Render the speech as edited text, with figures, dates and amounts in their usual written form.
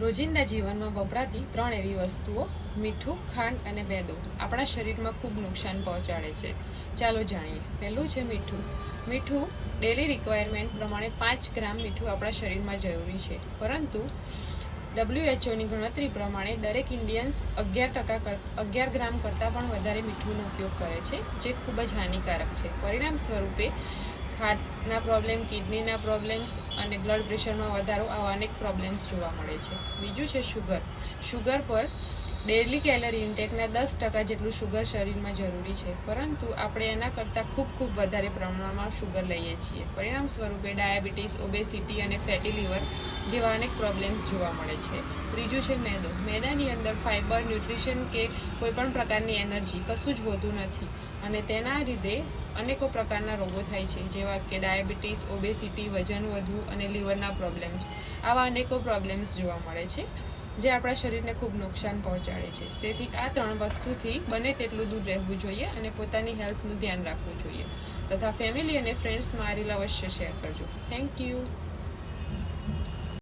રોજિંદા જીવનમાં વપરાતી 3 એવી વસ્તુઓ મીઠું, ખાંડ અને મેદો આપણા શરીરમાં ખૂબ નુકસાન પહોંચાડે છે. ચાલો જાણીએ. પહેલું છે મીઠું. મીઠું ડેલી રિક્વાયરમેન્ટ પ્રમાણે 5 ગ્રામ મીઠું આપણા શરીરમાં જરૂરી છે, પરંતુ WHOની ગણતરી પ્રમાણે દરેક ઇન્ડિયન્સ 11 ગ્રામ કરતાં પણ વધારે મીઠુંનો ઉપયોગ કરે છે, જે ખૂબ જ હાનિકારક છે. પરિણામ સ્વરૂપે હાર્ટના પ્રોબ્લેમ, કિડનીના પ્રોબ્લેમ્સ અને બ્લડ પ્રેશરમાં વધારો આવા અનેક પ્રોબ્લેમ્સ જોવા મળે છે. બીજું છે શુગર. શુગર પર ડેલી કેલરી ઇન્ટેકના 10% જેટલું શુગર શરીરમાં જરૂરી છે, પરંતુ આપણે એના કરતાં ખૂબ વધારે પ્રમાણમાં શુગર લઈએ છીએ. પરિણામ સ્વરૂપે ડાયાબિટીસ, ઓબેસિટી અને ફેટી લીવર જેવા અનેક પ્રોબ્લેમ્સ જોવા મળે છે. ત્રીજું છે મેદો. મેદાની અંદર ફાઇબર, ન્યુટ્રિશન કે કોઈપણ પ્રકારની એનર્જી કશું જ હોતું નથી અને તેના લીધે અનેકો પ્રકારના રોગો થાય છે, જેવા કે ડાયાબિટીસ, ઓબેસિટી, વજન વધવું અને લીવરના પ્રોબ્લેમ્સ. આવા અનેકો પ્રોબ્લેમ્સ જોવા મળે છે, જે આપણા શરીરને ખૂબ નુકસાન પહોંચાડે છે. તેથી આ 3 વસ્તુથી બને તેટલું દૂર રહેવું જોઈએ અને પોતાની હેલ્થનું ધ્યાન રાખવું જોઈએ. તથા ફેમિલી અને ફ્રેન્ડ્સમાં આ રીલ અવશ્ય શેર કરજો. Thank you.